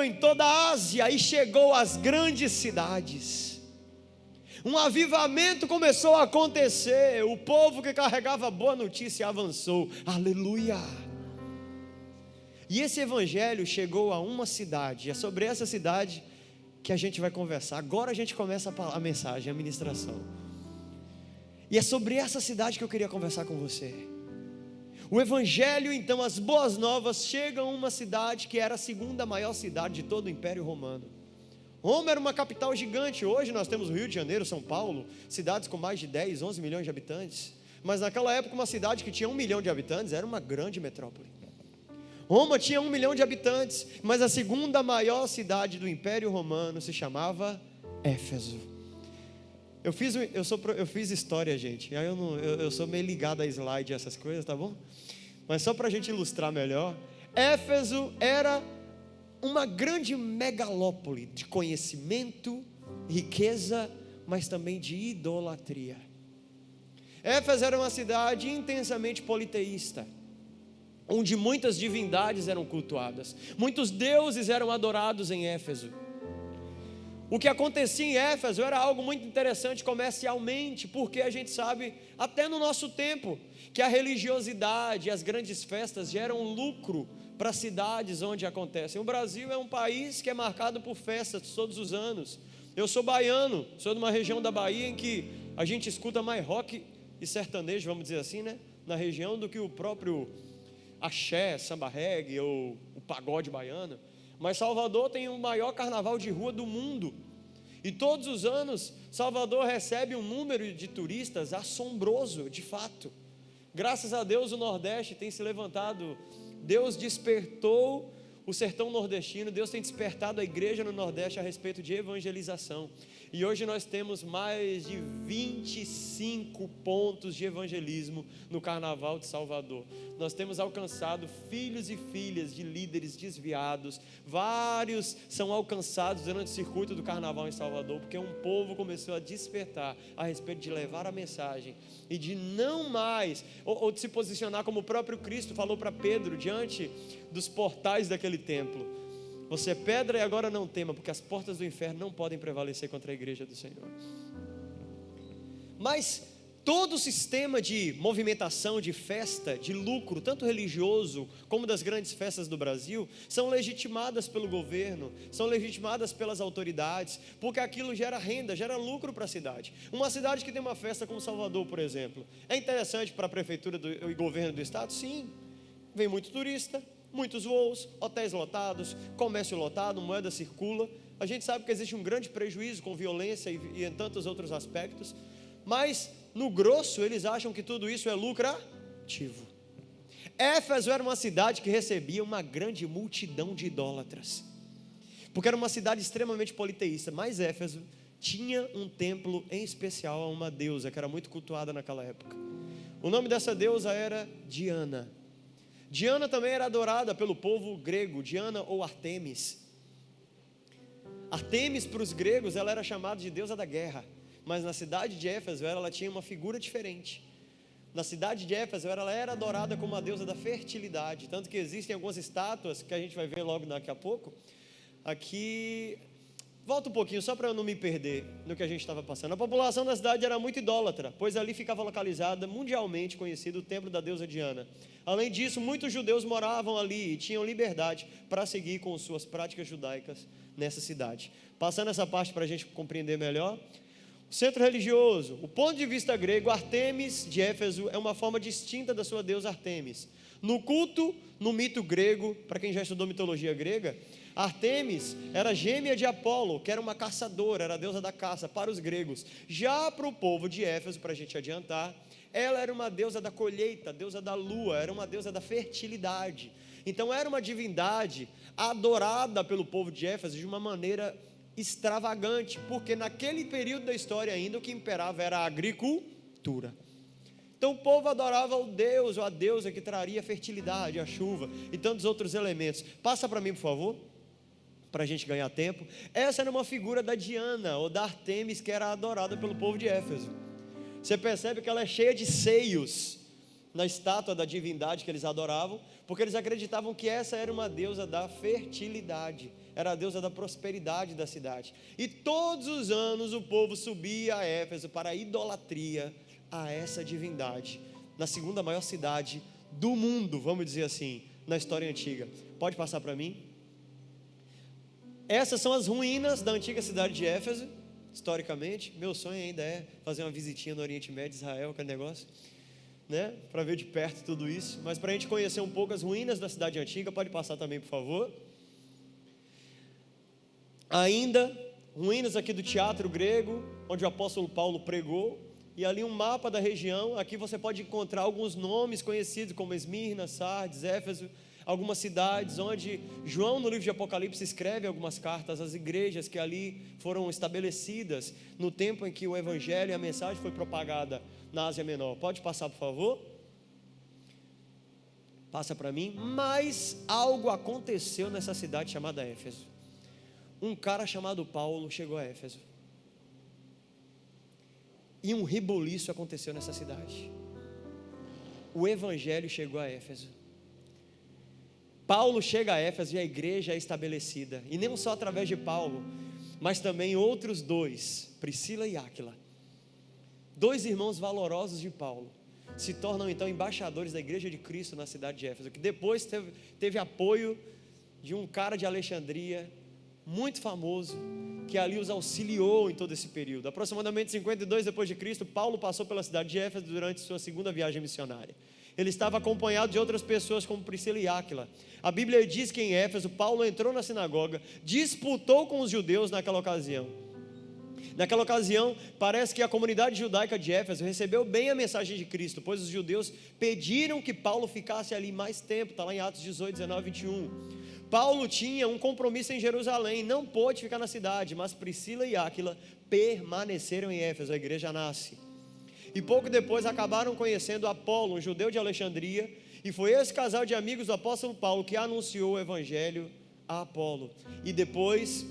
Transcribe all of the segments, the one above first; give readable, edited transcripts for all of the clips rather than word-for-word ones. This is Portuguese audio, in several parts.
em toda a Ásia e chegou às grandes cidades. Um avivamento começou a acontecer. O povo que carregava boa notícia avançou. Aleluia! E esse evangelho chegou a uma cidade. É sobre essa cidade que a gente vai conversar. Agora a gente começa a mensagem, a ministração. E é sobre essa cidade que eu queria conversar com você. O evangelho, então, as boas novas chegam a uma cidade que era a segunda maior cidade de todo o Império Romano. Roma era uma capital gigante. Hoje nós temos o Rio de Janeiro, São Paulo, cidades com mais de 10, 11 milhões de habitantes. Mas naquela época uma cidade que tinha 1 milhão de habitantes era uma grande metrópole. Roma tinha 1 milhão de habitantes, mas a segunda maior cidade do Império Romano se chamava Éfeso. Eu fiz história, gente. Aí eu sou meio ligado a slide, essas coisas, tá bom? Mas só para a gente ilustrar melhor, Éfeso era uma grande megalópole de conhecimento, riqueza, mas também de idolatria. Éfeso era uma cidade intensamente politeísta, onde muitas divindades eram cultuadas, muitos deuses eram adorados em Éfeso. O que acontecia em Éfeso era algo muito interessante comercialmente, porque a gente sabe, até no nosso tempo, que a religiosidade e as grandes festas geram lucro para as cidades onde acontecem. O Brasil é um país que é marcado por festas todos os anos. Eu sou baiano, sou de uma região da Bahia em que a gente escuta mais rock e sertanejo, vamos dizer assim, né? Na região, do que o próprio axé, samba reggae ou o pagode baiano. Mas Salvador tem o maior carnaval de rua do mundo. E todos os anos Salvador recebe um número de turistas assombroso, de fato. Graças a Deus o Nordeste tem se levantado. Deus despertou o sertão nordestino, Deus tem despertado a igreja no Nordeste a respeito de evangelização. E hoje nós temos mais de 25 pontos de evangelismo no Carnaval de Salvador. Nós temos alcançado filhos e filhas de líderes desviados. Vários são alcançados durante o circuito do Carnaval em Salvador, porque um povo começou a despertar a respeito de levar a mensagem e de não mais, ou de se posicionar como o próprio Cristo falou para Pedro diante dos portais daquele templo: você é pedra e agora não tema, porque as portas do inferno não podem prevalecer contra a igreja do Senhor. Mas todo o sistema de movimentação, de festa, de lucro, tanto religioso como das grandes festas do Brasil, são legitimadas pelo governo, são legitimadas pelas autoridades, porque aquilo gera renda, gera lucro para a cidade. Uma cidade que tem uma festa como Salvador, por exemplo, é interessante para a prefeitura e governo do estado? Sim, vem muito turista, muitos voos, hotéis lotados, comércio lotado, moeda circula. A gente sabe que existe um grande prejuízo com violência e em tantos outros aspectos, mas no grosso eles acham que tudo isso é lucrativo. Éfeso era uma cidade que recebia uma grande multidão de idólatras, porque era uma cidade extremamente politeísta. Mas Éfeso tinha um templo em especial a uma deusa que era muito cultuada naquela época. O nome dessa deusa era Diana. Diana também era adorada pelo povo grego, Diana ou Artemis. Artemis para os gregos, ela era chamada de deusa da guerra, mas na cidade de Éfeso ela tinha uma figura diferente. Na cidade de Éfeso ela era adorada como a deusa da fertilidade, tanto que existem algumas estátuas que a gente vai ver logo daqui a pouco. Aqui, volta um pouquinho só para eu não me perder no que a gente estava passando. A população da cidade era muito idólatra, pois ali ficava localizada, mundialmente conhecido, o templo da deusa Diana. Além disso, muitos judeus moravam ali e tinham liberdade para seguir com suas práticas judaicas nessa cidade. Passando essa parte para a gente compreender melhor, o centro religioso, o ponto de vista grego, Artemis de Éfeso é uma forma distinta da sua deusa Artemis. No culto, no mito grego, para quem já estudou mitologia grega, Artemis era gêmea de Apolo, que era uma caçadora, era a deusa da caça para os gregos. Já para o povo de Éfeso, para a gente adiantar, ela era uma deusa da colheita, deusa da lua, era uma deusa da fertilidade. Então era uma divindade adorada pelo povo de Éfeso de uma maneira extravagante, porque naquele período da história ainda o que imperava era a agricultura. Então o povo adorava o deus ou a deusa que traria a fertilidade, a chuva e tantos outros elementos. Passa para mim, por favor, para a gente ganhar tempo. Essa era uma figura da Diana ou da Artemis, que era adorada pelo povo de Éfeso. Você percebe que ela é cheia de seios, na estátua da divindade que eles adoravam, porque eles acreditavam que essa era uma deusa da fertilidade, era a deusa da prosperidade da cidade. E todos os anos o povo subia a Éfeso para a idolatria a essa divindade, na segunda maior cidade do mundo, vamos dizer assim, na história antiga. Pode passar para mim? Essas são as ruínas da antiga cidade de Éfeso, historicamente. Meu sonho ainda é fazer uma visitinha no Oriente Médio, Israel, aquele negócio, né? Para ver de perto tudo isso. Mas para a gente conhecer um pouco as ruínas da cidade antiga, pode passar também, por favor. Ainda, ruínas aqui do teatro grego, onde o apóstolo Paulo pregou. E ali um mapa da região. Aqui você pode encontrar alguns nomes conhecidos como Esmirna, Sardes, Éfeso, algumas cidades onde João, no livro de Apocalipse, escreve algumas cartas às igrejas que ali foram estabelecidas no tempo em que o evangelho e a mensagem foi propagada na Ásia Menor. Pode passar, por favor? Passa para mim. Mas algo aconteceu nessa cidade chamada Éfeso. Um cara chamado Paulo chegou a Éfeso. E um reboliço aconteceu nessa cidade. O evangelho chegou a Éfeso. Paulo chega a Éfeso e a igreja é estabelecida. E não só através de Paulo, mas também outros dois, Priscila e Áquila, dois irmãos valorosos de Paulo, se tornam então embaixadores da igreja de Cristo na cidade de Éfeso, que depois teve apoio de um cara de Alexandria, muito famoso, que ali os auxiliou em todo esse período. Aproximadamente 52 depois de Cristo, Paulo passou pela cidade de Éfeso durante sua segunda viagem missionária. Ele estava acompanhado de outras pessoas como Priscila e Áquila. A Bíblia diz que em Éfeso, Paulo entrou na sinagoga, disputou com os judeus naquela ocasião. Naquela ocasião, parece que a comunidade judaica de Éfeso recebeu bem a mensagem de Cristo, pois os judeus pediram que Paulo ficasse ali mais tempo, está lá em Atos 18, 19, 21. Paulo tinha um compromisso em Jerusalém, não pôde ficar na cidade, mas Priscila e Áquila permaneceram em Éfeso, a igreja nasce. E pouco depois acabaram conhecendo Apolo, um judeu de Alexandria, e foi esse casal de amigos do apóstolo Paulo que anunciou o evangelho a Apolo. E depois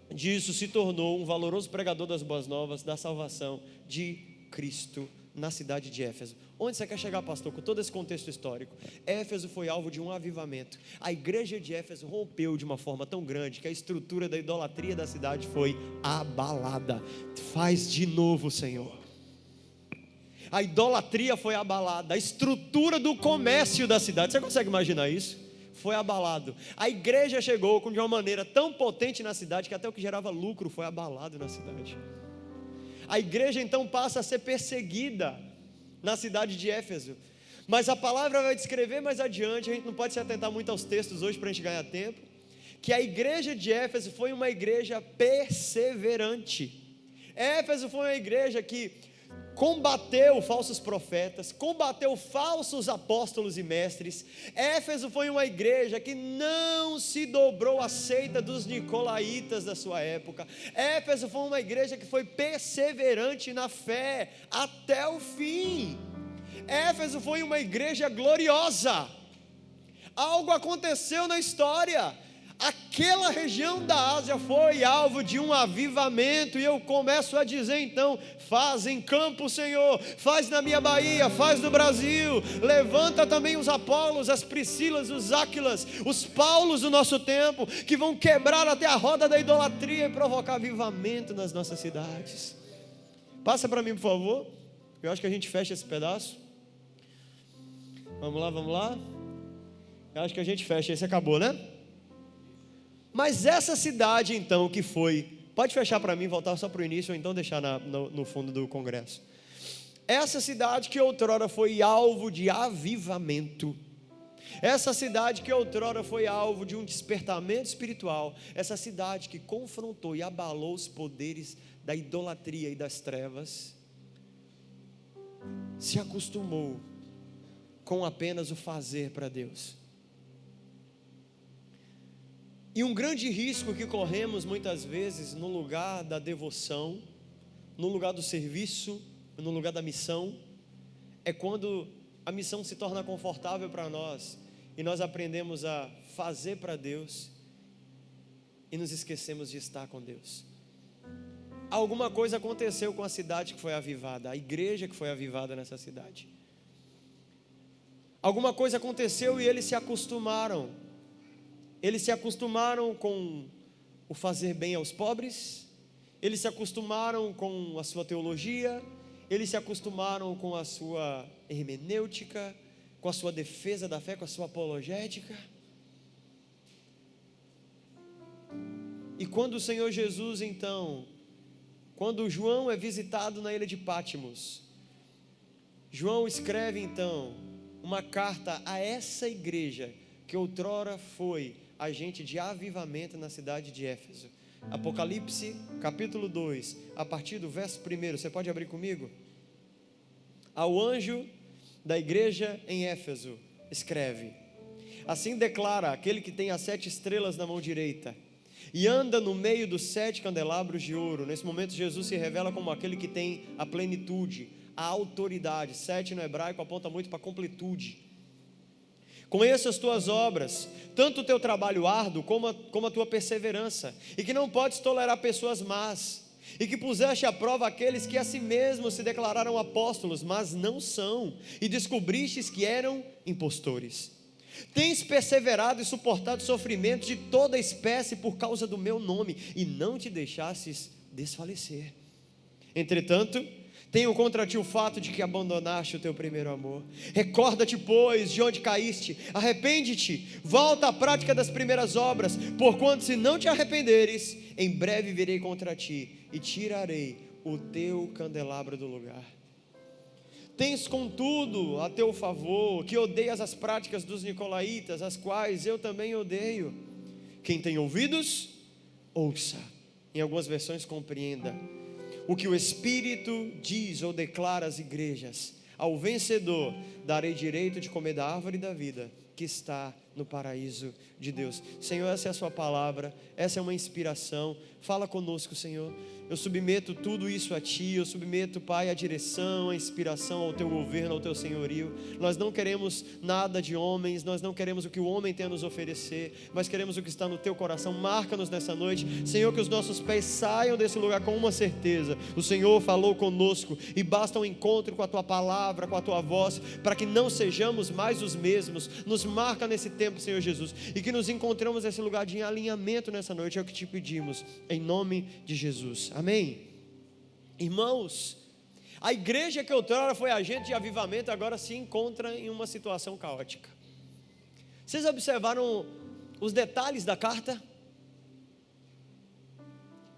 disso se tornou um valoroso pregador das boas novas, da salvação de Cristo na cidade de Éfeso. Onde você quer chegar, pastor, com todo esse contexto histórico? Éfeso foi alvo de um avivamento. A igreja de Éfeso rompeu de uma forma tão grande que a estrutura da idolatria da cidade foi abalada. Faz de novo, Senhor. A idolatria foi abalada, a estrutura do comércio da cidade, você consegue imaginar isso? Foi abalado. A igreja chegou de uma maneira tão potente na cidade que até o que gerava lucro foi abalado na cidade. A igreja então passa a ser perseguida na cidade de Éfeso. Mas a palavra vai descrever mais adiante, a gente não pode se atentar muito aos textos hoje para a gente ganhar tempo, que a igreja de Éfeso foi uma igreja perseverante. Éfeso foi uma igreja que combateu falsos profetas, combateu falsos apóstolos e mestres. Éfeso foi uma igreja que não se dobrou à seita dos nicolaítas da sua época. Éfeso foi uma igreja que foi perseverante na fé até o fim. Éfeso foi uma igreja gloriosa. Algo aconteceu na história. Aquela região da Ásia foi alvo de um avivamento, e eu começo a dizer então: faz em campo, Senhor, faz na minha Bahia, faz no Brasil, levanta também os Apolos, as Priscilas, os Áquilas, os Paulos do nosso tempo, que vão quebrar até a roda da idolatria e provocar avivamento nas nossas cidades. Passa para mim, por favor, eu acho que a gente fecha esse pedaço. Vamos lá, eu acho que a gente fecha, esse acabou, né? Mas essa cidade então que foi, pode fechar para mim, voltar só para o início, ou então deixar no fundo do congresso. Essa cidade que outrora foi alvo de avivamento, essa cidade que outrora foi alvo de um despertamento espiritual, essa cidade que confrontou e abalou os poderes da idolatria e das trevas, se acostumou com apenas o fazer para Deus. E um grande risco que corremos muitas vezes no lugar da devoção, no lugar do serviço, no lugar da missão, é quando a missão se torna confortável para nós e nós aprendemos a fazer para Deus e nos esquecemos de estar com Deus. Alguma coisa aconteceu com a cidade que foi avivada, a igreja que foi avivada nessa cidade. Alguma coisa aconteceu e eles se acostumaram. Eles se acostumaram com o fazer bem aos pobres, eles se acostumaram com a sua teologia, eles se acostumaram com a sua hermenêutica, com a sua defesa da fé, com a sua apologética. E quando o Senhor Jesus, então, quando João é visitado na ilha de Pátimos, João escreve então uma carta a essa igreja que outrora foi agente de avivamento na cidade de Éfeso. Apocalipse capítulo 2, a partir do verso 1, você pode abrir comigo? Ao anjo da igreja em Éfeso, escreve: assim declara aquele que tem as 7 estrelas na mão direita e anda no meio dos 7 candelabros de ouro. Nesse momento Jesus se revela como aquele que tem a plenitude, a autoridade. 7 no hebraico aponta muito para a completude. Conheço as tuas obras, tanto o teu trabalho árduo como a tua perseverança, e que não podes tolerar pessoas más, e que puseste à prova aqueles que a si mesmos se declararam apóstolos, mas não são, e descobristes que eram impostores. Tens perseverado e suportado sofrimentos de toda espécie por causa do meu nome, e não te deixastes desfalecer. Entretanto, tenho contra ti o fato de que abandonaste o teu primeiro amor. Recorda-te, pois, de onde caíste, arrepende-te, volta à prática das primeiras obras, porquanto se não te arrependeres, em breve virei contra ti e tirarei o teu candelabro do lugar. Tens contudo a teu favor que odeias as práticas dos nicolaítas, as quais eu também odeio. Quem tem ouvidos, ouça. Em algumas versões compreenda o que o Espírito diz ou declara às igrejas. Ao vencedor darei direito de comer da árvore da vida que está no paraíso de Deus. Senhor, essa é a sua palavra, essa é uma inspiração. Fala conosco, Senhor. Eu submeto tudo isso a Ti, eu submeto, Pai, a direção, a inspiração ao Teu governo, ao Teu senhorio. Nós não queremos nada de homens, nós não queremos o que o homem tem a nos oferecer, mas queremos o que está no Teu coração. Marca-nos nessa noite, Senhor, que os nossos pés saiam desse lugar com uma certeza: o Senhor falou conosco, e basta um encontro com a Tua palavra, com a Tua voz, para que não sejamos mais os mesmos. Nos marca nesse tempo, Senhor Jesus, e que nos encontremos nesse lugar de alinhamento nessa noite. É o que Te pedimos, em nome de Jesus. Amém? Irmãos, a igreja que outrora foi agente de avivamento agora se encontra em uma situação caótica. Vocês observaram os detalhes da carta?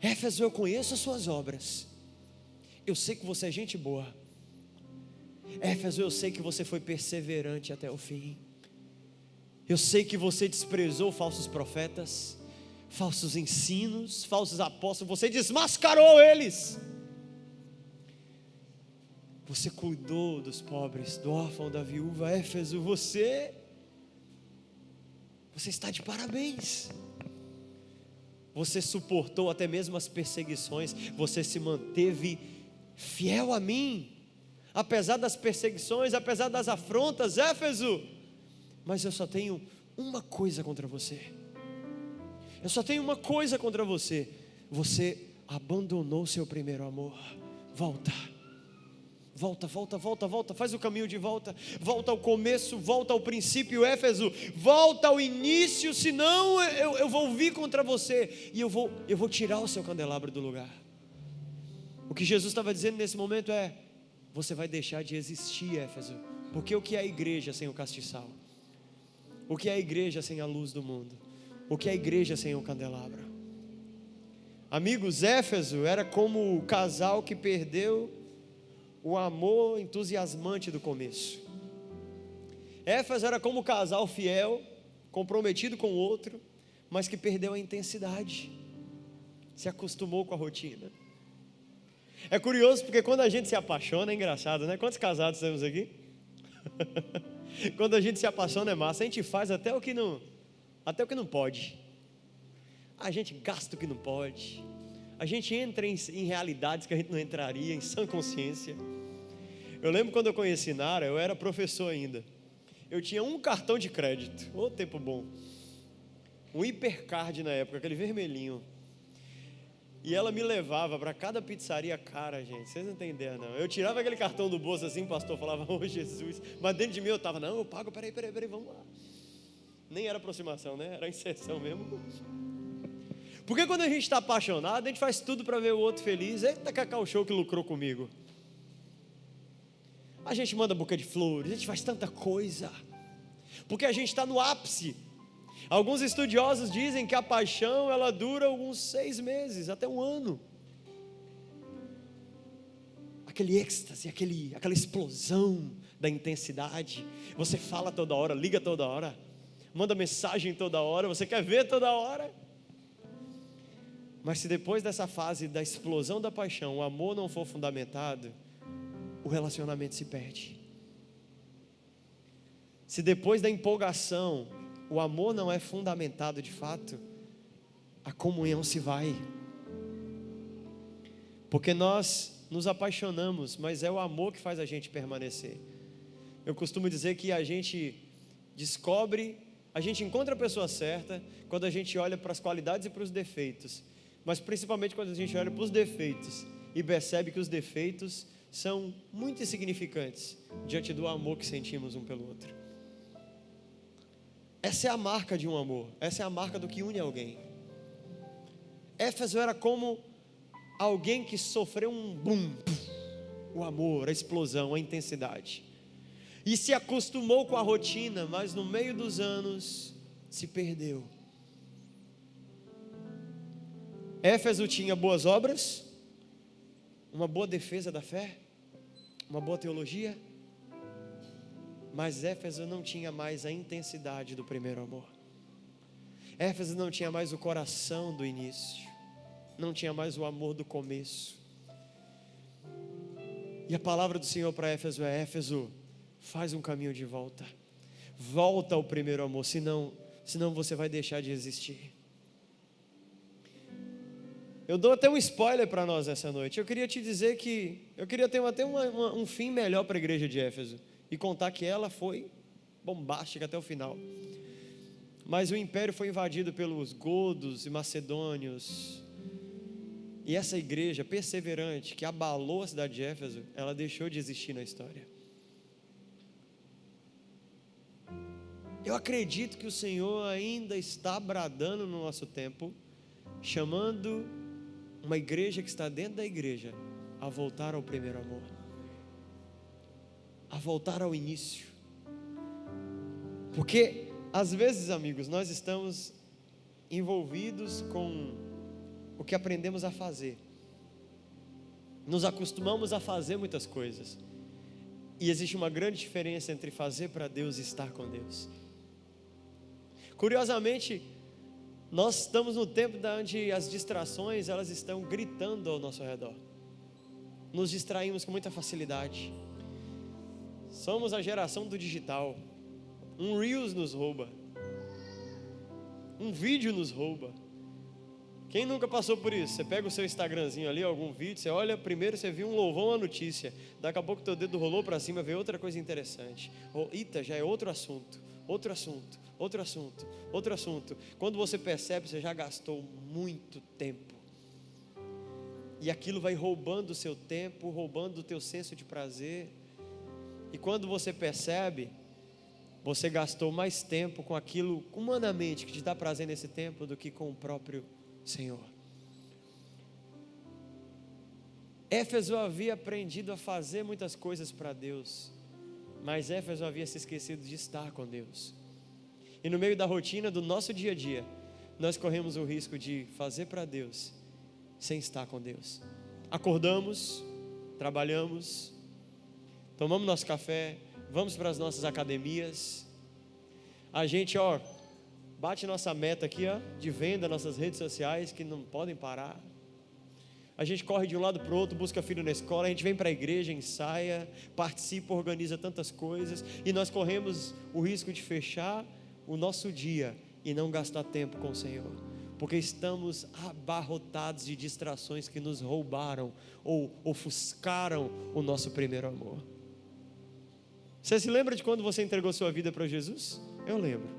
Éfeso, eu conheço as suas obras, eu sei que você é gente boa. Éfeso, eu sei que você foi perseverante até o fim. Eu sei que você desprezou falsos profetas, falsos ensinos, falsos apóstolos, você desmascarou eles. Você cuidou dos pobres, do órfão, da viúva. Éfeso, você está de parabéns. Você suportou até mesmo as perseguições, você se manteve fiel a mim, apesar das perseguições, apesar das afrontas. Éfeso, mas eu só tenho uma coisa contra você. Eu só tenho uma coisa contra você: você abandonou seu primeiro amor. Volta, faz o caminho de volta, volta ao começo, volta ao princípio. Éfeso, volta ao início, senão eu vou vir contra você, e eu vou tirar o seu candelabro do lugar. O que Jesus estava dizendo nesse momento é: você vai deixar de existir, Éfeso, porque o que é a igreja sem o castiçal? O que é a igreja sem a luz do mundo? O que é a igreja sem o candelabro? Amigos, Éfeso era como o casal que perdeu o amor entusiasmante do começo. Éfeso era como o casal fiel, comprometido com o outro, mas que perdeu a intensidade, se acostumou com a rotina. É curioso porque quando a gente se apaixona, é engraçado, né? Quantos casados temos aqui? Quando a gente se apaixona é massa, a gente faz até o que não pode. A gente gasta o que não pode. A gente entra em realidades que a gente não entraria, em sã consciência. Eu lembro quando eu conheci Nara, eu era professor ainda. Eu tinha um cartão de crédito, ô tempo bom. Um Hipercard na época, aquele vermelhinho. E ela me levava para cada pizzaria cara, gente. Vocês não entendem, não. Eu tirava aquele cartão do bolso assim, o pastor falava, ô Jesus. Mas dentro de mim eu estava, não, eu pago, peraí, vamos lá. Nem era aproximação, né? Era inserção mesmo. Porque quando a gente está apaixonado, a gente faz tudo para ver o outro feliz. Eita, Cacau Show que lucrou comigo. A gente manda buquê de flores, a gente faz tanta coisa. Porque a gente está no ápice. Alguns estudiosos dizem que a paixão, ela dura uns 6 meses, até 1 ano. Aquele êxtase, aquela explosão da intensidade. Você fala toda hora, liga toda hora, manda mensagem toda hora, você quer ver toda hora. Mas se depois dessa fase da explosão da paixão, o amor não for fundamentado, o relacionamento se perde. Se depois da empolgação, o amor não é fundamentado de fato, a comunhão se vai. Porque nós nos apaixonamos, mas é o amor que faz a gente permanecer. Eu costumo dizer que a gente descobre, a gente encontra a pessoa certa quando a gente olha para as qualidades e para os defeitos, mas principalmente quando a gente olha para os defeitos e percebe que os defeitos são muito insignificantes diante do amor que sentimos um pelo outro. Essa é a marca de um amor, essa é a marca do que une alguém. Éfeso era como alguém que sofreu um boom, o amor, a explosão, a intensidade, e se acostumou com a rotina, mas no meio dos anos se perdeu. Éfeso tinha boas obras, uma boa defesa da fé, uma boa teologia, mas Éfeso não tinha mais a intensidade do primeiro amor. Éfeso não tinha mais o coração do início, não tinha mais o amor do começo. E a palavra do Senhor para Éfeso é: Éfeso, faz um caminho de volta, volta ao primeiro amor, senão você vai deixar de existir. Eu dou até um spoiler para nós essa noite. Eu queria te dizer que eu queria ter até um fim melhor para a igreja de Éfeso e contar que ela foi bombástica até o final. Mas o império foi invadido pelos godos e macedônios. E essa igreja perseverante que abalou a cidade de Éfeso, ela deixou de existir na história. Eu acredito que o Senhor ainda está bradando no nosso tempo, chamando uma igreja que está dentro da igreja a voltar ao primeiro amor, a voltar ao início. Porque às vezes, amigos, nós estamos envolvidos com o que aprendemos a fazer, nos acostumamos a fazer muitas coisas, e existe uma grande diferença entre fazer para Deus e estar com Deus. Curiosamente, nós estamos no tempo onde as distrações, elas estão gritando ao nosso redor. Nos distraímos com muita facilidade. Somos a geração do digital. Um Reels nos rouba, um vídeo nos rouba. Quem nunca passou por isso? Você pega o seu Instagramzinho ali, algum vídeo, você olha, primeiro você viu um louvor, uma notícia, daqui a pouco teu dedo rolou para cima, veio outra coisa interessante. Eita, já é outro assunto. Quando você percebe, você já gastou muito tempo. E aquilo vai roubando o seu tempo, roubando o teu senso de prazer. E quando você percebe, você gastou mais tempo com aquilo humanamente que te dá prazer nesse tempo do que com o próprio Senhor. Éfeso havia aprendido a fazer muitas coisas para Deus, mas Éfeso havia se esquecido de estar com Deus. E no meio da rotina do nosso dia a dia, nós corremos o risco de fazer para Deus sem estar com Deus. Acordamos, trabalhamos, tomamos nosso café, vamos para as nossas academias. A gente, bate nossa meta aqui, de venda, nossas redes sociais que não podem parar. A gente corre de um lado para o outro, busca filho na escola, a gente vem para a igreja, ensaia, participa, organiza tantas coisas, e nós corremos o risco de fechar o nosso dia e não gastar tempo com o Senhor, porque estamos abarrotados de distrações que nos roubaram ou ofuscaram o nosso primeiro amor. Você se lembra de quando você entregou sua vida para Jesus? Eu lembro.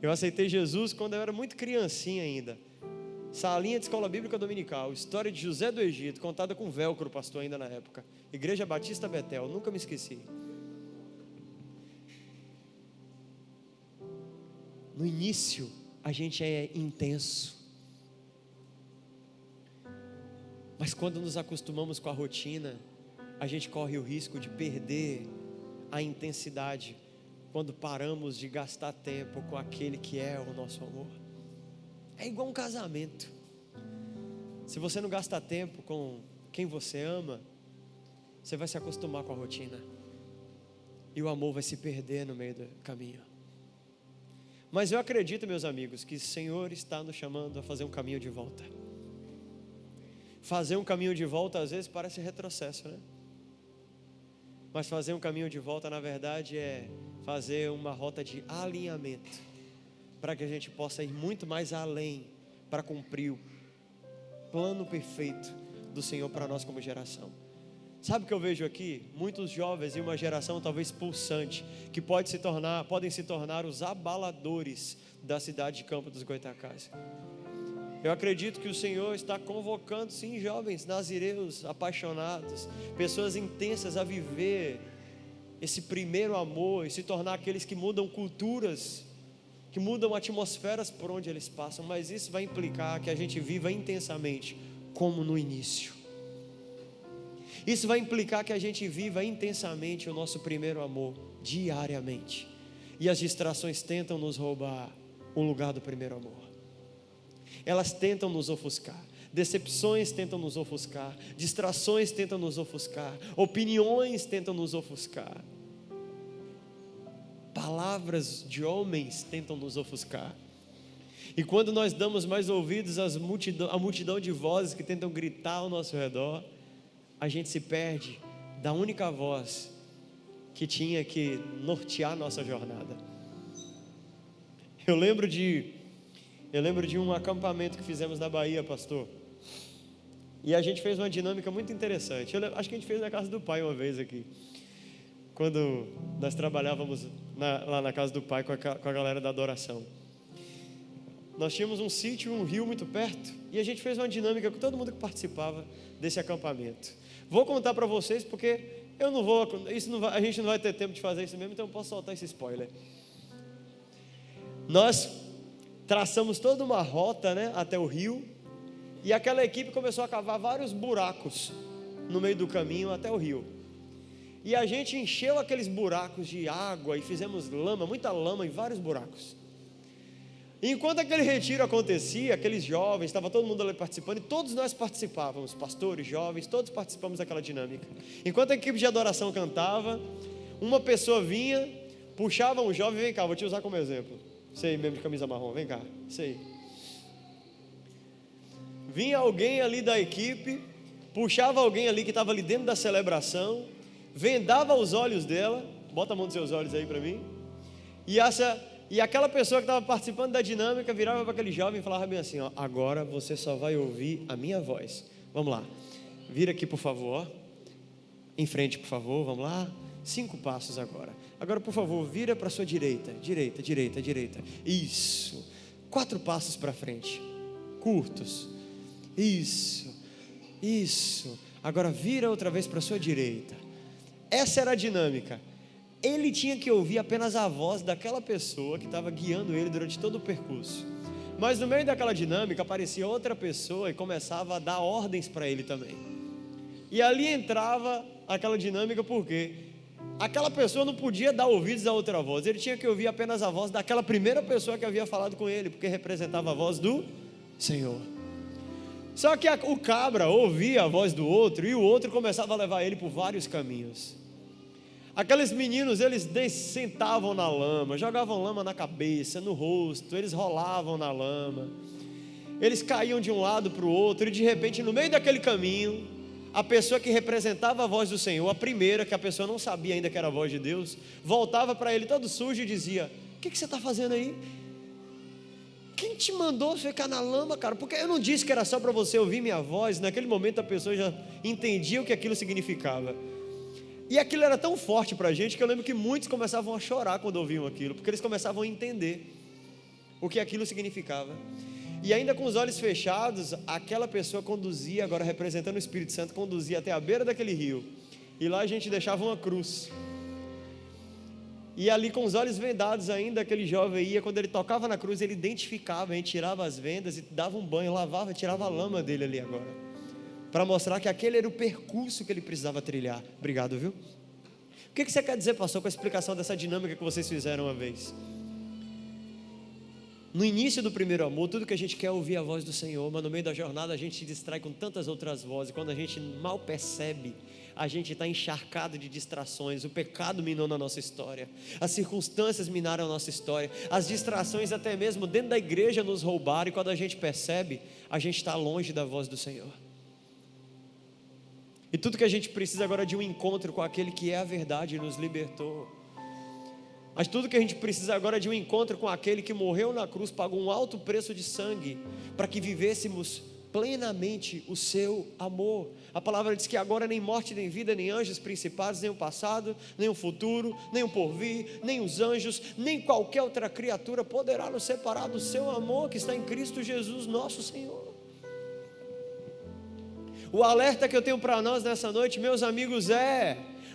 Eu aceitei Jesus quando eu era muito criancinha ainda. Salinha de escola bíblica dominical, história de José do Egito, contada com velcro, pastor, ainda na época. Igreja Batista Betel, nunca me esqueci. No início, a gente é intenso. Mas quando nos acostumamos com a rotina, a gente corre o risco de perder a intensidade quando paramos de gastar tempo com aquele que é o nosso amor. É igual um casamento. Se você não gasta tempo com quem você ama, você vai se acostumar com a rotina e o amor vai se perder no meio do caminho. Mas eu acredito, meus amigos, que o Senhor está nos chamando a fazer um caminho de volta. Fazer um caminho de volta às vezes parece retrocesso, né? Mas fazer um caminho de volta, na verdade, é fazer uma rota de alinhamento, para que a gente possa ir muito mais além, para cumprir o plano perfeito do Senhor para nós como geração. Sabe o que eu vejo aqui? Muitos jovens e uma geração talvez pulsante, que podem se tornar os abaladores da cidade de Campo dos Goytacazes. Eu acredito que o Senhor está convocando, sim, jovens nazireus apaixonados, pessoas intensas a viver esse primeiro amor e se tornar aqueles que mudam culturas, que mudam atmosferas por onde eles passam. Mas isso vai implicar que a gente viva intensamente, como no início. Isso vai implicar que a gente viva intensamente o nosso primeiro amor, diariamente. E as distrações tentam nos roubar o lugar do primeiro amor. Elas tentam nos ofuscar, decepções tentam nos ofuscar, distrações tentam nos ofuscar, opiniões tentam nos ofuscar, palavras de homens tentam nos ofuscar. E quando nós damos mais ouvidos à multidão de vozes que tentam gritar ao nosso redor, a gente se perde da única voz que tinha que nortear a nossa jornada. Eu lembro de um acampamento que fizemos na Bahia, pastor. E a gente fez uma dinâmica muito interessante. Acho que a gente fez na casa do pai uma vez aqui. Quando nós trabalhávamos lá na casa do pai com a galera da adoração. Nós tínhamos um sítio, um rio muito perto. E a gente fez uma dinâmica com todo mundo que participava desse acampamento. Vou contar para vocês porque a gente não vai ter tempo de fazer isso mesmo, então eu posso soltar esse spoiler. Nós traçamos toda uma rota, né, até o rio, e aquela equipe começou a cavar vários buracos no meio do caminho até o rio. E a gente encheu aqueles buracos de água e fizemos lama, muita lama em vários buracos. E enquanto aquele retiro acontecia, aqueles jovens, estava todo mundo ali participando, e todos nós participávamos, pastores, jovens, todos participamos daquela dinâmica. Enquanto a equipe de adoração cantava, uma pessoa vinha, puxava um jovem, vem cá, vou te usar como exemplo. Sei mesmo de camisa marrom, vem cá, sei. Vinha alguém ali da equipe, puxava alguém ali que estava ali dentro da celebração, vendava os olhos dela, bota a mão dos seus olhos aí para mim, e aquela pessoa que estava participando da dinâmica virava para aquele jovem e falava bem assim, ó, agora você só vai ouvir a minha voz. Vamos lá, vira aqui por favor, em frente por favor, vamos lá, 5 passos agora. Agora por favor, vira para a sua direita, direita, isso, 4 passos para frente, curtos, isso, agora vira outra vez para a sua direita. Essa era a dinâmica. Ele tinha que ouvir apenas a voz daquela pessoa que estava guiando ele durante todo o percurso. Mas no meio daquela dinâmica aparecia outra pessoa e começava a dar ordens para ele também. E ali entrava aquela dinâmica porque aquela pessoa não podia dar ouvidos a outra voz. Ele tinha que ouvir apenas a voz daquela primeira pessoa que havia falado com ele, porque representava a voz do Senhor. Só que o cabra ouvia a voz do outro e o outro começava a levar ele por vários caminhos. Aqueles meninos, eles sentavam na lama, jogavam lama na cabeça, no rosto, eles rolavam na lama, eles caíam de um lado para o outro, e de repente no meio daquele caminho, a pessoa que representava a voz do Senhor, a primeira, que a pessoa não sabia ainda que era a voz de Deus, voltava para ele todo sujo e dizia, o que você está fazendo aí? Quem te mandou ficar na lama, cara? Porque eu não disse que era só para você ouvir minha voz. Naquele momento a pessoa já entendia o que aquilo significava. E aquilo era tão forte para a gente que eu lembro que muitos começavam a chorar quando ouviam aquilo, porque eles começavam a entender o que aquilo significava. E ainda com os olhos fechados, aquela pessoa conduzia, agora representando o Espírito Santo, conduzia até a beira daquele rio. E lá a gente deixava uma cruz. E ali com os olhos vendados ainda, aquele jovem ia, quando ele tocava na cruz, ele identificava, a gente tirava as vendas e dava um banho, lavava, tirava a lama dele ali agora. Para mostrar que aquele era o percurso que ele precisava trilhar. Obrigado, viu? O que você quer dizer, pastor, com a explicação dessa dinâmica que vocês fizeram uma vez? No início do primeiro amor, tudo que a gente quer é ouvir a voz do Senhor, mas no meio da jornada a gente se distrai com tantas outras vozes, quando a gente mal percebe, a gente está encharcado de distrações, o pecado minou na nossa história, as circunstâncias minaram a nossa história, as distrações até mesmo dentro da igreja nos roubaram, e quando a gente percebe, a gente está longe da voz do Senhor. E tudo que a gente precisa agora é de um encontro com aquele que é a verdade e nos libertou. Mas tudo que a gente precisa agora é de um encontro com aquele que morreu na cruz, pagou um alto preço de sangue, para que vivêssemos plenamente o seu amor. A palavra diz que agora nem morte, nem vida, nem anjos principados, nem o passado, nem o futuro, nem o porvir, nem os anjos, nem qualquer outra criatura poderá nos separar do seu amor que está em Cristo Jesus, nosso Senhor. O alerta que eu tenho para nós nessa noite, meus amigos,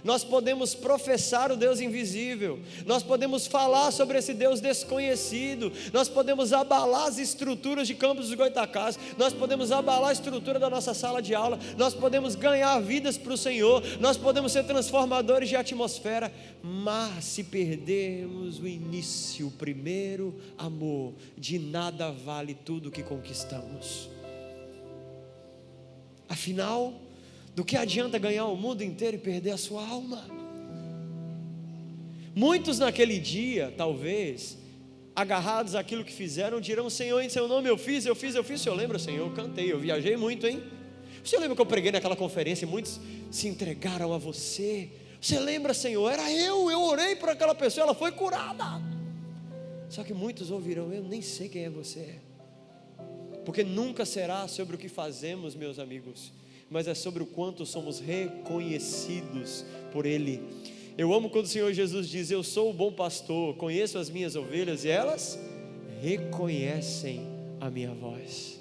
nós podemos professar o Deus invisível, nós podemos falar sobre esse Deus desconhecido, nós podemos abalar as estruturas de Campos dos Goytacás, nós podemos abalar a estrutura da nossa sala de aula, nós podemos ganhar vidas para o Senhor, nós podemos ser transformadores de atmosfera, mas se perdermos o início, o primeiro amor, de nada vale tudo o que conquistamos. Afinal, do que adianta ganhar o mundo inteiro e perder a sua alma? Muitos naquele dia, talvez, agarrados àquilo que fizeram, dirão: Senhor, em seu nome eu fiz. O Senhor lembra, Senhor? Eu cantei, eu viajei muito, hein? O Senhor lembra que eu preguei naquela conferência e muitos se entregaram a você? Você lembra, Senhor? Era eu orei por aquela pessoa, ela foi curada. Só que muitos ouvirão: eu nem sei quem é você. Porque nunca será sobre o que fazemos, meus amigos, mas é sobre o quanto somos reconhecidos por Ele. Eu amo quando o Senhor Jesus diz: eu sou o bom pastor, conheço as minhas ovelhas e elas reconhecem a minha voz.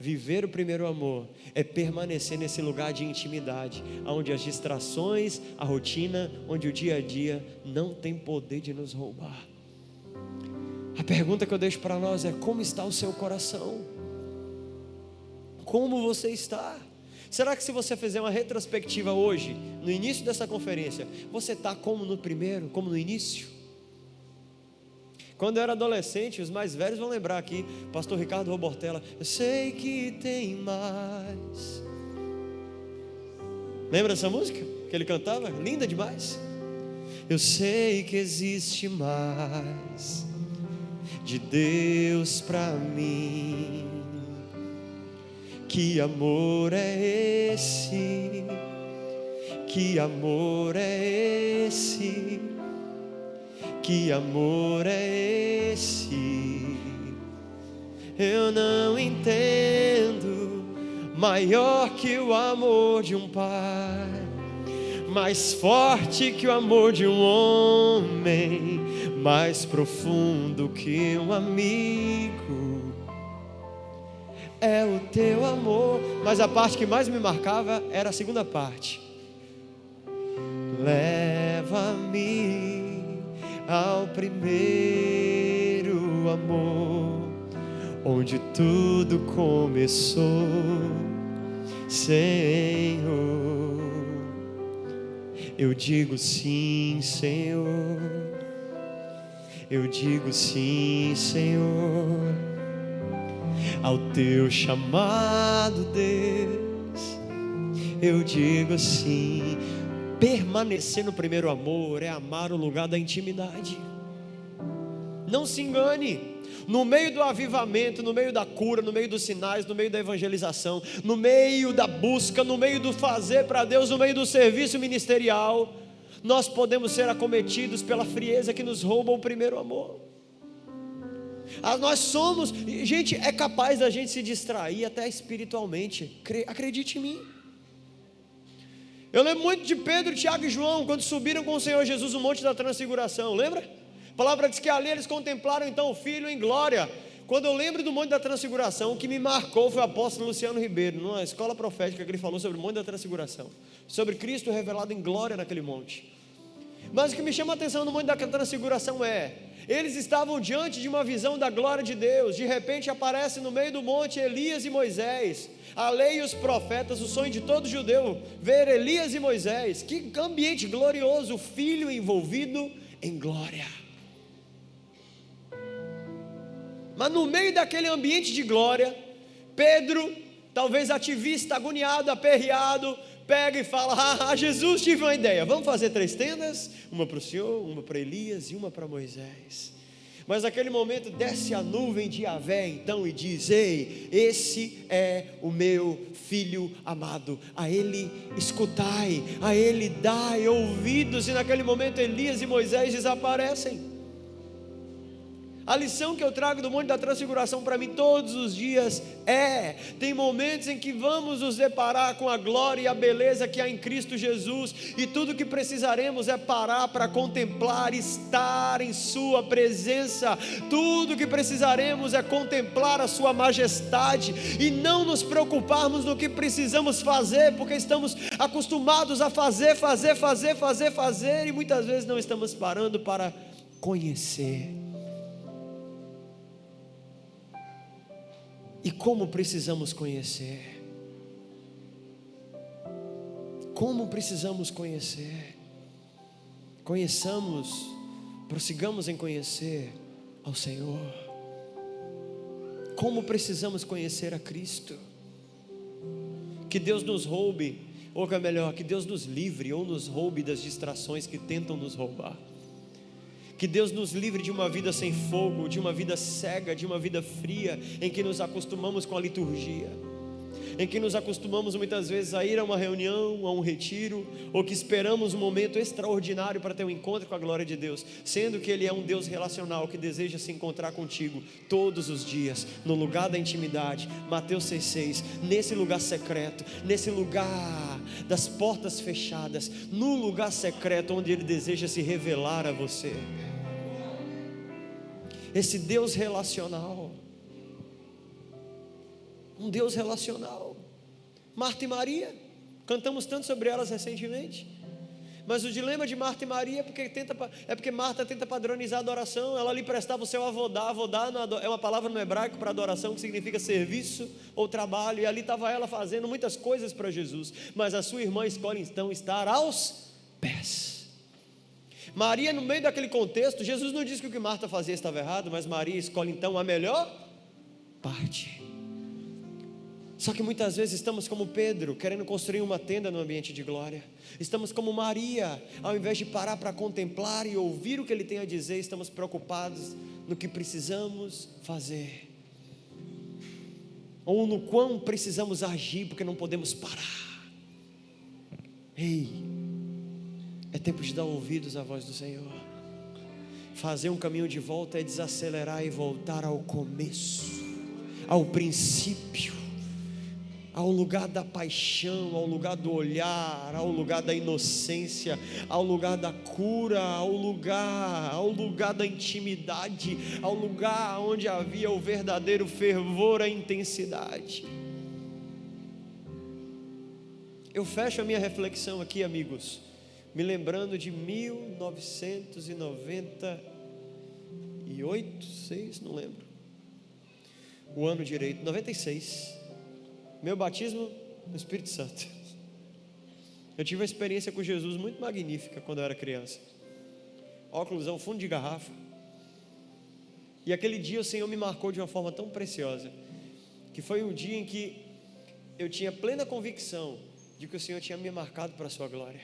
Viver o primeiro amor é permanecer nesse lugar de intimidade, onde as distrações, a rotina, onde o dia a dia não tem poder de nos roubar. A pergunta que eu deixo para nós é: como está o seu coração? Como você está? Será que se você fizer uma retrospectiva hoje, no início dessa conferência, você está como no primeiro, como no início? Quando eu era adolescente, os mais velhos vão lembrar aqui, pastor Ricardo Robortella: eu sei que tem mais. Lembra dessa música que ele cantava? Linda demais. Eu sei que existe mais de Deus para mim. Que amor é esse? Que amor é esse? Que amor é esse? Eu não entendo. Maior que o amor de um pai, mais forte que o amor de um homem, mais profundo que um amigo, é o teu amor. Mas a parte que mais me marcava era a segunda parte: leva-me ao primeiro amor, onde tudo começou, Senhor. Eu digo sim, Senhor. Eu digo sim, Senhor, ao teu chamado, Deus. Eu digo sim. Permanecer no primeiro amor é amar o lugar da intimidade. Não se engane. No meio do avivamento, no meio da cura, no meio dos sinais, no meio da evangelização, no meio da busca, no meio do fazer para Deus, no meio do serviço ministerial, nós podemos ser acometidos pela frieza que nos rouba o primeiro amor. Nós somos, gente, é capaz da gente se distrair até espiritualmente. Acredite em mim. Eu lembro muito de Pedro, Tiago e João, quando subiram com o Senhor Jesus no Monte da Transfiguração, lembra? A palavra diz que ali eles contemplaram então o Filho em glória. Quando eu lembro do Monte da Transfiguração, o que me marcou foi o apóstolo Luciano Ribeiro, numa escola profética que ele falou sobre o Monte da Transfiguração, sobre Cristo revelado em glória naquele monte. Mas o que me chama a atenção no Monte da Transfiguração eles estavam diante de uma visão da glória de Deus. De repente aparece no meio do monte Elias e Moisés. A lei e os profetas, o sonho de todo judeu, ver Elias e Moisés. Que ambiente glorioso, o filho envolvido em glória. Mas no meio daquele ambiente de glória, Pedro, talvez ativista, agoniado, aperreado, pega e fala: Jesus, tive uma ideia, vamos fazer 3 tendas, uma para o Senhor, uma para Elias e uma para Moisés. Mas naquele momento desce a nuvem de Yahvé então e diz: ei, esse é o meu filho amado, a ele escutai, a ele dai ouvidos. E naquele momento Elias e Moisés desaparecem. A lição que eu trago do Monte da Transfiguração para mim todos os dias tem momentos em que vamos nos deparar com a glória e a beleza que há em Cristo Jesus, e tudo que precisaremos é parar para contemplar, estar em sua presença. Tudo que precisaremos é contemplar a sua majestade e não nos preocuparmos no que precisamos fazer, porque estamos acostumados a fazer, e muitas vezes não estamos parando para conhecer. E como precisamos conhecer? Como precisamos conhecer? Conheçamos, prossigamos em conhecer ao Senhor. Como precisamos conhecer a Cristo? Que Deus nos roube, ou que é melhor, que Deus nos livre ou nos roube das distrações que tentam nos roubar. Que Deus nos livre de uma vida sem fogo, de uma vida cega, de uma vida fria, em que nos acostumamos com a liturgia, em que nos acostumamos muitas vezes a ir a uma reunião, a um retiro, ou que esperamos um momento extraordinário para ter um encontro com a glória de Deus, sendo que Ele é um Deus relacional que deseja se encontrar contigo todos os dias, no lugar da intimidade. Mateus 6,6, nesse lugar secreto, nesse lugar das portas fechadas, no lugar secreto onde Ele deseja se revelar a você. Esse Deus relacional, um Deus relacional. Marta e Maria, cantamos tanto sobre elas recentemente, mas o dilema de Marta e Maria é porque Marta tenta padronizar a adoração. Ela lhe prestava o seu avodá é uma palavra no hebraico para adoração que significa serviço ou trabalho, e ali estava ela fazendo muitas coisas para Jesus, mas a sua irmã escolhe então estar aos pés. Maria, no meio daquele contexto, Jesus não disse que o que Marta fazia estava errado, mas Maria escolhe então a melhor parte. Só que muitas vezes estamos como Pedro, querendo construir uma tenda no ambiente de glória. Estamos como Maria, ao invés de parar para contemplar e ouvir o que Ele tem a dizer, estamos preocupados no que precisamos fazer, ou no quão precisamos agir, porque não podemos parar. Ei, é tempo de dar ouvidos à voz do Senhor. Fazer um caminho de volta é desacelerar e voltar ao começo, ao princípio, ao lugar da paixão, ao lugar do olhar, ao lugar da inocência, ao lugar da cura, ao lugar da intimidade, ao lugar onde havia o verdadeiro fervor, a intensidade. Eu fecho a minha reflexão aqui, amigos, me lembrando de 1998, 6, não lembro o ano direito, 96, meu batismo no Espírito Santo. Eu tive uma experiência com Jesus muito magnífica quando eu era criança. Óculos ao fundo de garrafa. E aquele dia o Senhor me marcou de uma forma tão preciosa, que foi um dia em que eu tinha plena convicção de que o Senhor tinha me marcado para a sua glória.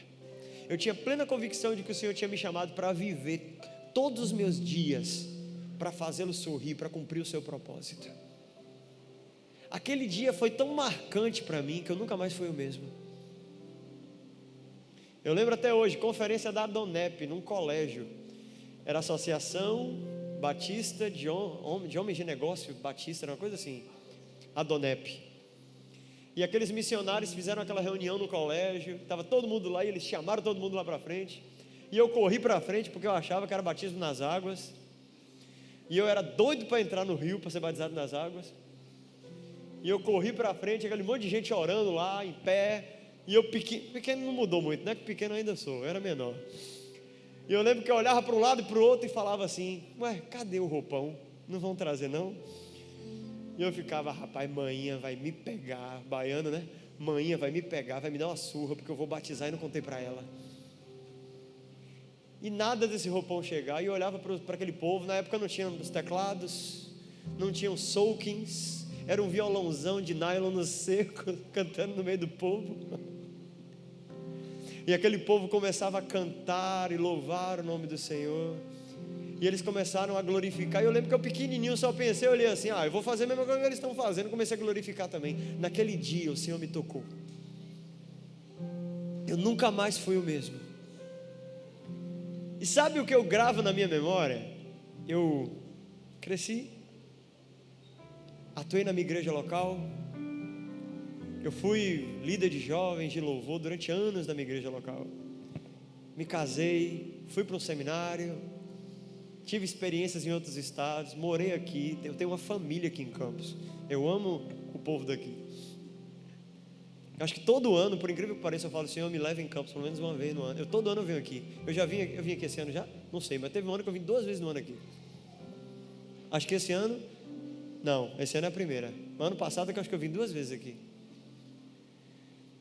Eu tinha plena convicção de que o Senhor tinha me chamado para viver todos os meus dias para fazê-lo sorrir, para cumprir o seu propósito. Aquele dia foi tão marcante para mim que eu nunca mais fui o mesmo. Eu lembro até hoje, conferência da Adonep, num colégio. Era Associação Batista de Homens de Negócio, Batista, era uma coisa assim, Adonep. E aqueles missionários fizeram aquela reunião no colégio, estava todo mundo lá e eles chamaram todo mundo lá para frente. E eu corri para frente porque eu achava que era batismo nas águas. E eu era doido para entrar no rio, para ser batizado nas águas. E eu corri para frente, aquele monte de gente orando lá, em pé. E eu pequeno não mudou muito, né? Que pequeno ainda sou, eu era menor. E eu lembro que eu olhava para um lado e para o outro e falava assim: ué, cadê o roupão? Não vão trazer não? E eu ficava: rapaz, manhinha vai me pegar, baiano, né? Manhinha vai me pegar, vai me dar uma surra, porque eu vou batizar e não contei para ela. E nada desse roupão chegar. E eu olhava para aquele povo. Na época não tinha os teclados, não tinha os soakings, era um violãozão de nylon no seco, cantando no meio do povo. E aquele povo começava a cantar e louvar o nome do Senhor. E eles começaram a glorificar. E eu lembro que eu pequenininho só pensei, eu olhei assim: eu vou fazer a mesma coisa que eles estão fazendo. Comecei a glorificar também. Naquele dia o Senhor me tocou. Eu nunca mais fui o mesmo. E sabe o que eu gravo na minha memória? Eu cresci, atuei na minha igreja local, eu fui líder de jovens de louvor durante anos na minha igreja local. Me casei, fui para um seminário, tive experiências em outros estados, morei aqui, eu tenho uma família aqui em Campos. Eu amo o povo daqui. Acho que todo ano, por incrível que pareça, eu falo: Senhor, me leva em Campos pelo menos uma vez no ano. Todo ano eu venho aqui. Eu vim aqui esse ano já? Não sei, mas teve um ano que eu vim 2 vezes no ano aqui. Acho que esse ano, não, esse ano é a primeira. No ano passado é que eu acho que eu vim 2 vezes aqui.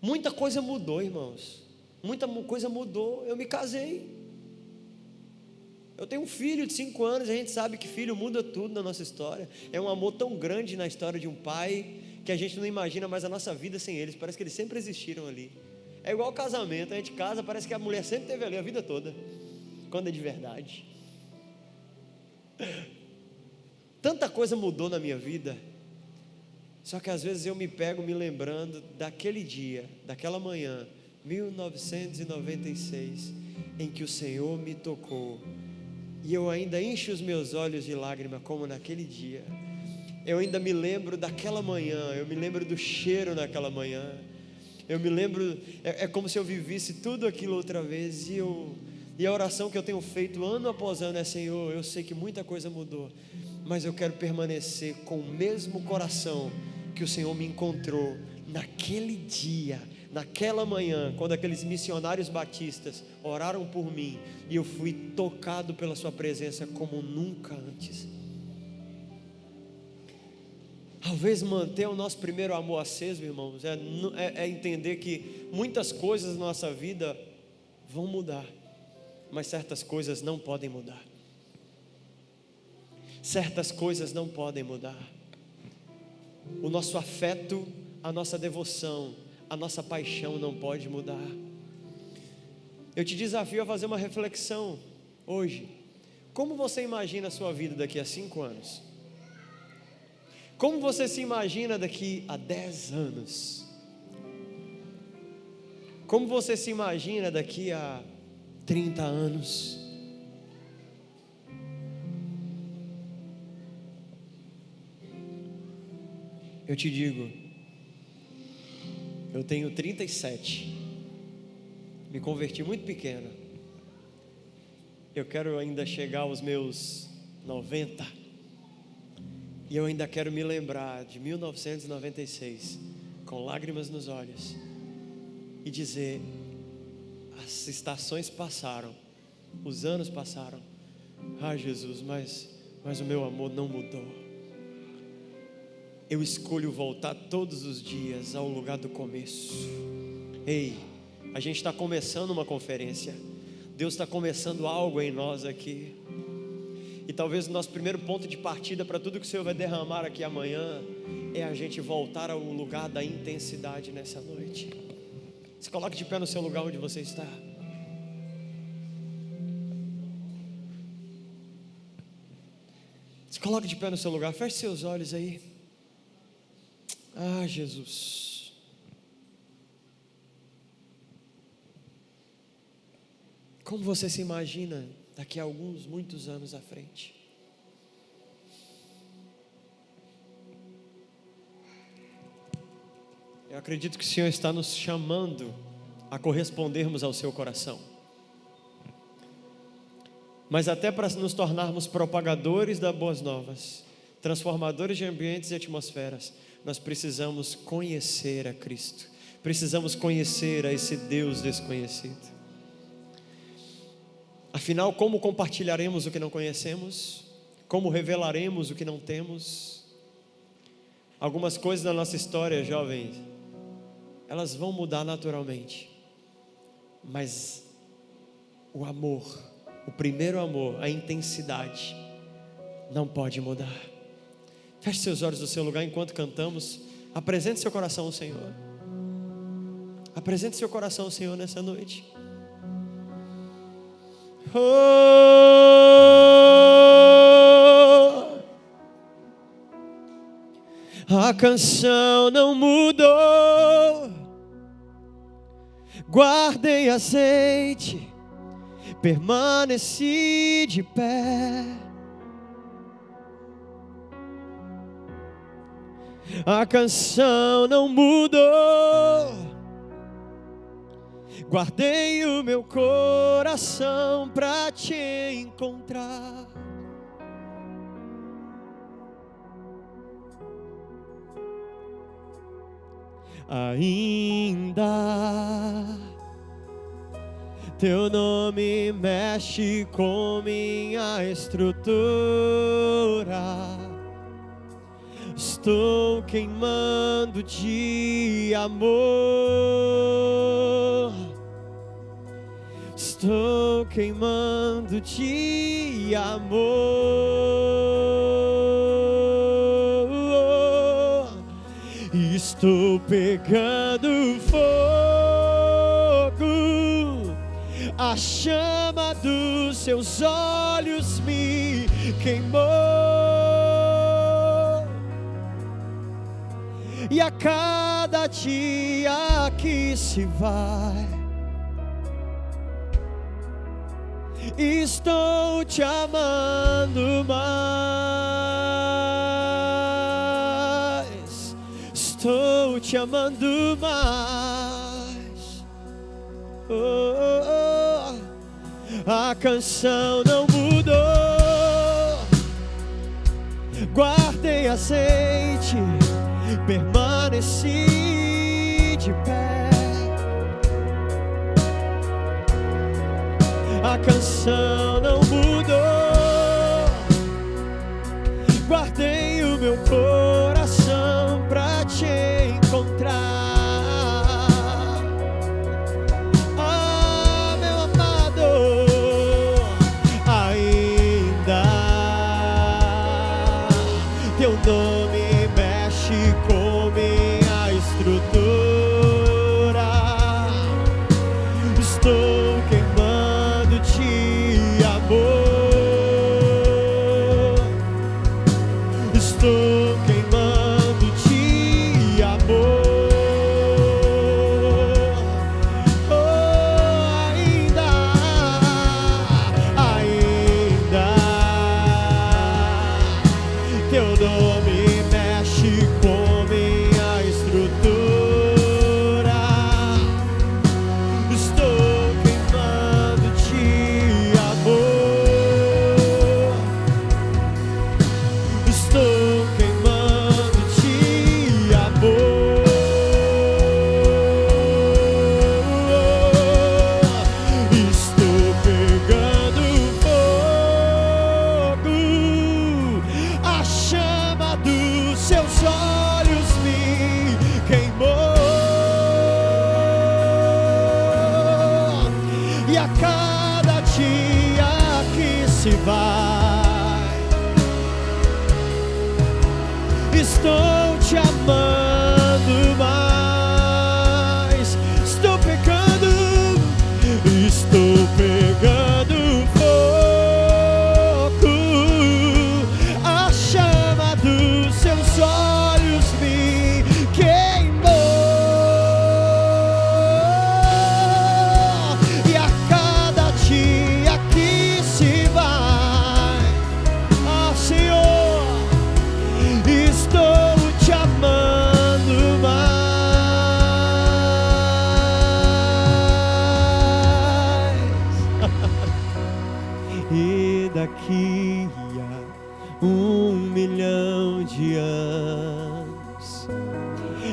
Muita coisa mudou, irmãos. Muita coisa mudou. Eu me casei. Eu tenho um filho de 5 anos. A gente sabe que filho muda tudo na nossa história. É um amor tão grande na história de um pai, que a gente não imagina mais a nossa vida sem eles. Parece que eles sempre existiram ali. É igual casamento, a gente casa, parece que a mulher sempre esteve ali a vida toda, quando é de verdade. Tanta coisa mudou na minha vida. Só que às vezes eu me pego me lembrando daquele dia, daquela manhã, 1996, em que o Senhor me tocou. E eu ainda encho os meus olhos de lágrima como naquele dia. Eu ainda me lembro daquela manhã, eu me lembro do cheiro naquela manhã. Eu me lembro, é como se eu vivisse tudo aquilo outra vez. E a oração que eu tenho feito ano após ano é: Senhor, eu sei que muita coisa mudou, mas eu quero permanecer com o mesmo coração que o Senhor me encontrou naquele dia, naquela manhã, quando aqueles missionários batistas oraram por mim, e eu fui tocado pela sua presença como nunca antes. Talvez manter o nosso primeiro amor aceso, irmãos, é entender que muitas coisas na nossa vida vão mudar, mas certas coisas não podem mudar. Certas coisas não podem mudar. O nosso afeto, a nossa devoção, a nossa paixão não pode mudar. Eu te desafio a fazer uma reflexão hoje. Como você imagina a sua vida daqui a 5 anos? Como você se imagina daqui a 10 anos? Como você se imagina daqui a 30 anos? Eu te digo, eu tenho 37, me converti muito pequeno. Eu quero ainda chegar aos meus 90. E eu ainda quero me lembrar de 1996, com lágrimas nos olhos, e dizer: as estações passaram, os anos passaram, Jesus, mas o meu amor não mudou. Eu escolho voltar todos os dias ao lugar do começo. Ei, a gente está começando uma conferência, Deus está começando algo em nós aqui. E talvez o nosso primeiro ponto de partida para tudo que o Senhor vai derramar aqui amanhã é a gente voltar ao lugar da intensidade nessa noite. Se coloque de pé no seu lugar onde você está. Se coloque de pé no seu lugar, feche seus olhos aí. Jesus. Como você se imagina daqui a muitos anos à frente? Eu acredito que o Senhor está nos chamando a correspondermos ao seu coração. Mas até para nos tornarmos propagadores das boas novas, transformadores de ambientes e atmosferas, nós precisamos conhecer a Cristo. Precisamos conhecer a esse Deus desconhecido. Afinal, como compartilharemos o que não conhecemos? Como revelaremos o que não temos? Algumas coisas da nossa história, jovens, elas vão mudar naturalmente. Mas o amor, o primeiro amor, a intensidade, não pode mudar. Feche seus olhos no seu lugar enquanto cantamos. Apresente seu coração ao Senhor. Apresente seu coração ao Senhor nessa noite. A canção não mudou. Guardei azeite, permaneci de pé. A canção não mudou. Guardei o meu coração pra te encontrar. Ainda teu nome mexe com minha estrutura. Estou queimando de amor. Estou queimando de amor. Estou pegando fogo. A chama dos seus olhos me queimou. E a cada dia que se vai, estou te amando mais. Estou te amando mais. Oh, oh, oh. A canção não mudou. Guardei azeite, permaneci de pé. A canção não mudou. Guardei o meu coração pra te encontrar. Ah, meu amado, ainda teu nome mexe com minha estrutura. Estou queimando de amor.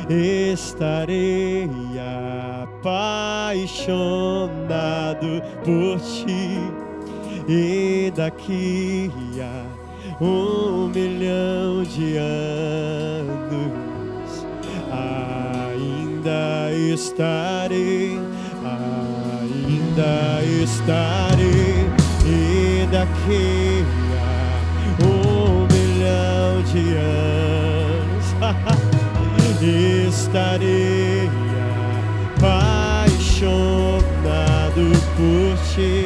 estarei apaixonado por ti, e daqui a 1 milhão de anos ainda estarei, e daqui a 1 milhão de anos estarei apaixonado por ti,